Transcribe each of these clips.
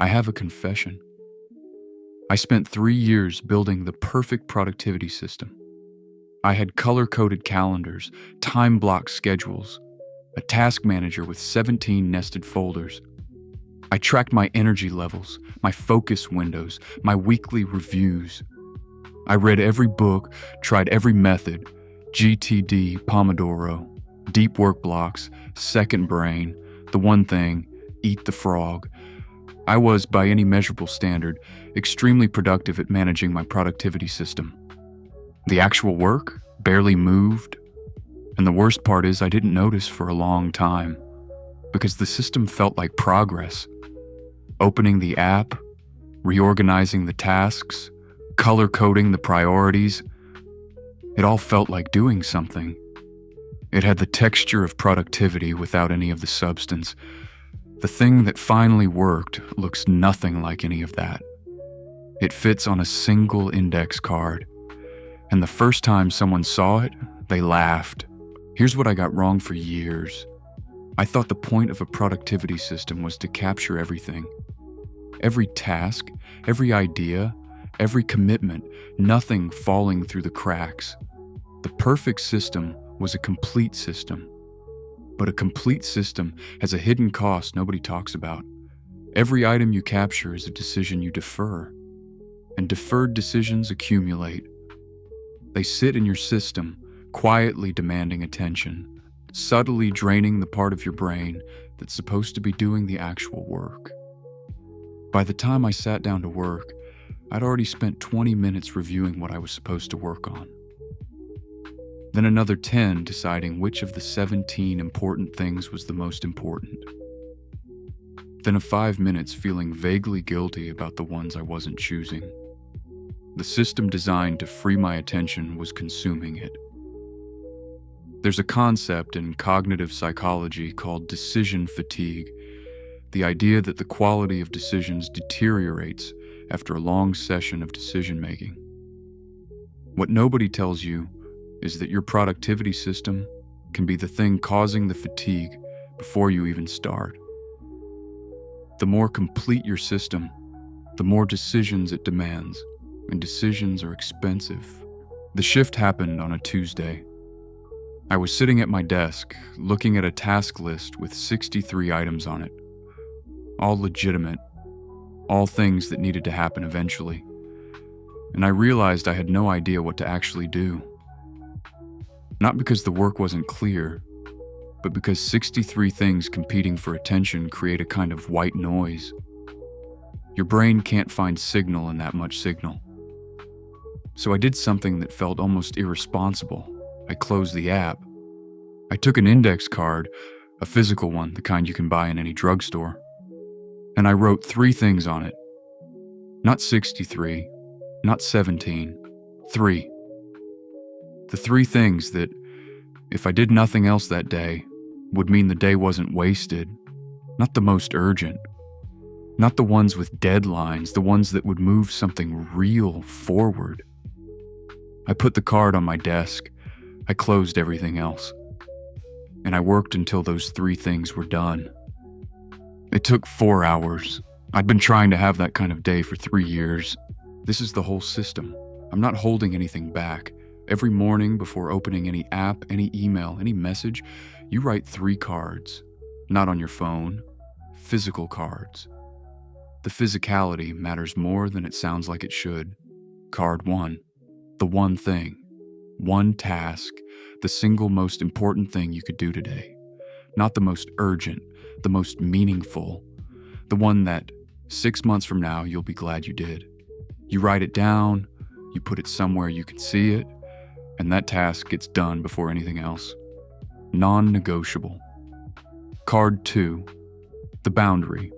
I have a confession. I spent 3 years building the perfect productivity system. I had color-coded calendars, time-blocked schedules, a task manager with 17 nested folders. I tracked my energy levels, my focus windows, my weekly reviews. I read every book, tried every method, GTD, Pomodoro, deep work blocks, second brain, the one thing, eat the frog. I was, by any measurable standard, extremely productive at managing my productivity system. The actual work barely moved, and the worst part is I didn't notice for a long time, because the system felt like progress. Opening the app, reorganizing the tasks, color-coding the priorities, it all felt like doing something. It had the texture of productivity without any of the substance. The thing that finally worked looks nothing like any of that. It fits on a single index card, and the first time someone saw it, they laughed. Here's what I got wrong for years. I thought the point of a productivity system was to capture everything. Every task, every idea, every commitment, nothing falling through the cracks. The perfect system was a complete system. But a complete system has a hidden cost nobody talks about. Every item you capture is a decision you defer. And deferred decisions accumulate. They sit in your system, quietly demanding attention, subtly draining the part of your brain that's supposed to be doing the actual work. By the time I sat down to work, I'd already spent 20 minutes reviewing what I was supposed to work on. Then another 10 deciding which of the 17 important things was the most important. Then 5 minutes feeling vaguely guilty about the ones I wasn't choosing. The system designed to free my attention was consuming it. There's a concept in cognitive psychology called decision fatigue, the idea that the quality of decisions deteriorates after a long session of decision-making. What nobody tells you is that your productivity system can be the thing causing the fatigue before you even start. The more complete your system, the more decisions it demands, and decisions are expensive. The shift happened on a Tuesday. I was sitting at my desk, looking at a task list with 63 items on it, all legitimate, all things that needed to happen eventually. And I realized I had no idea what to actually do. Not because the work wasn't clear, but because 63 things competing for attention create a kind of white noise. Your brain can't find signal in that much signal. So I did something that felt almost irresponsible. I closed the app. I took an index card, a physical one, the kind you can buy in any drugstore, and I wrote 3 things on it. Not 63, not 17, 3. The 3 things that, if I did nothing else that day, would mean the day wasn't wasted. Not the most urgent. Not the ones with deadlines, the ones that would move something real forward. I put the card on my desk. I closed everything else. And I worked until those 3 things were done. It took 4 hours. I'd been trying to have that kind of day for 3 years. This is the whole system. I'm not holding anything back. Every morning before opening any app, any email, any message, you write 3 cards. Not on your phone, physical cards. The physicality matters more than it sounds like it should. Card 1, the one thing, one task, the single most important thing you could do today. Not the most urgent, the most meaningful, the one that 6 months from now you'll be glad you did. You write it down, you put it somewhere you can see it, and that task gets done before anything else. Non-negotiable. Card 2, the boundary.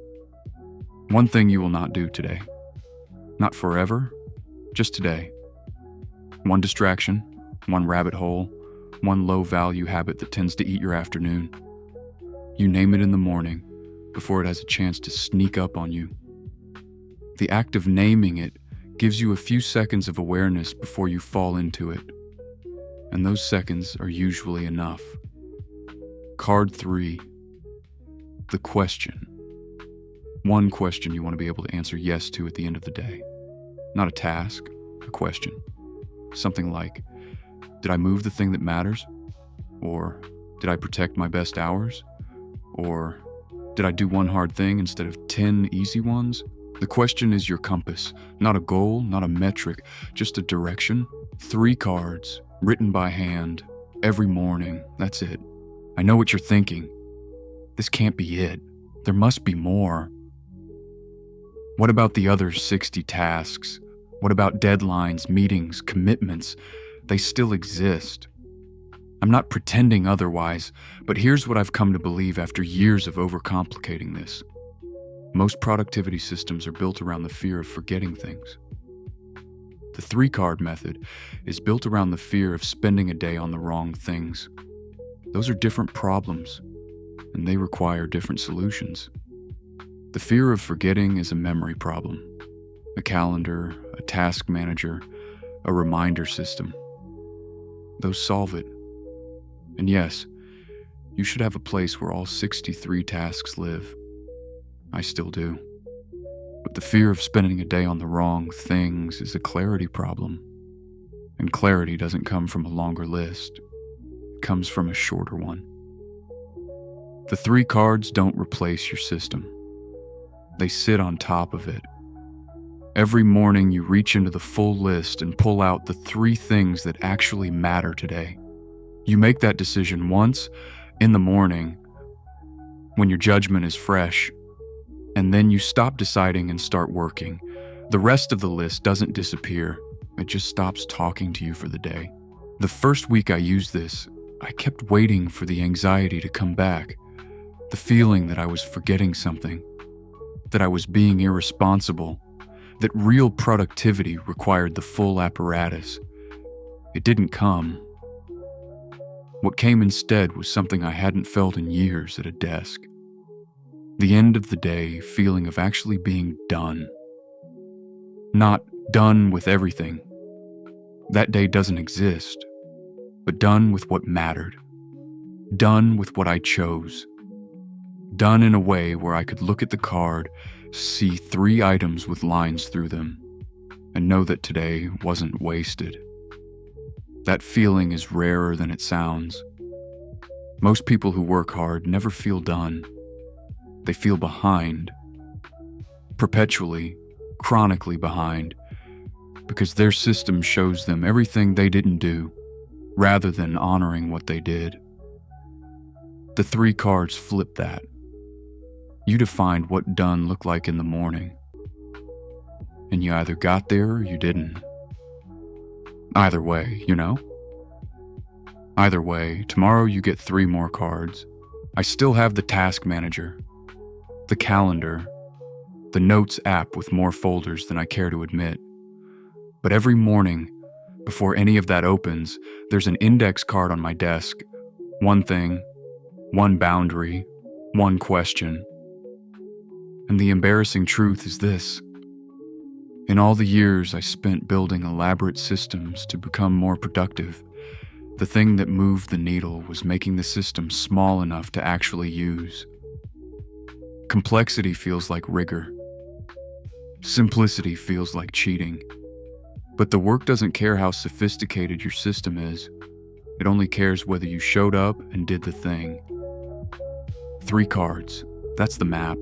One thing you will not do today. Not forever, just today. One distraction, one rabbit hole, one low-value habit that tends to eat your afternoon. You name it in the morning before it has a chance to sneak up on you. The act of naming it gives you a few seconds of awareness before you fall into it. And those seconds are usually enough. Card 3, the question. One question you want to be able to answer yes to at the end of the day. Not a task, a question. Something like, did I move the thing that matters? Or did I protect my best hours? Or did I do one hard thing instead of 10 easy ones? The question is your compass, not a goal, not a metric, just a direction. 3 cards, written by hand, every morning, that's it. I know what you're thinking. This can't be it. There must be more. What about the other 60 tasks? What about deadlines, meetings, commitments? They still exist. I'm not pretending otherwise, but here's what I've come to believe after years of overcomplicating this. Most productivity systems are built around the fear of forgetting things. The 3-card method is built around the fear of spending a day on the wrong things. Those are different problems, and they require different solutions. The fear of forgetting is a memory problem. A calendar, a task manager, a reminder system. Those solve it. And yes, you should have a place where all 63 tasks live. I still do. But the fear of spending a day on the wrong things is a clarity problem. And clarity doesn't come from a longer list. It comes from a shorter one. The 3 cards don't replace your system. They sit on top of it. Every morning you reach into the full list and pull out the 3 things that actually matter today. You make that decision once, in the morning, when your judgment is fresh, and then you stop deciding and start working. The rest of the list doesn't disappear. It just stops talking to you for the day. The first week I used this, I kept waiting for the anxiety to come back. The feeling that I was forgetting something, that I was being irresponsible, that real productivity required the full apparatus. It didn't come. What came instead was something I hadn't felt in years at a desk. The end of the day feeling of actually being done. Not done with everything. That day doesn't exist, but done with what mattered. Done with what I chose. Done in a way where I could look at the card, see 3 items with lines through them, and know that today wasn't wasted. That feeling is rarer than it sounds. Most people who work hard never feel done. They feel behind. Perpetually, chronically behind, because their system shows them everything they didn't do, rather than honoring what they did. The 3 cards flip that. You defined what done looked like in the morning. And you either got there or you didn't. Either way, you know? Either way, tomorrow you get 3 more cards. I still have the task manager, the calendar, the notes app with more folders than I care to admit. But every morning, before any of that opens, there's an index card on my desk. 1 thing, 1 boundary, 1 question. And the embarrassing truth is this. In all the years I spent building elaborate systems to become more productive, the thing that moved the needle was making the system small enough to actually use. Complexity feels like rigor. Simplicity feels like cheating. But the work doesn't care how sophisticated your system is. It only cares whether you showed up and did the thing. 3 cards. That's the map.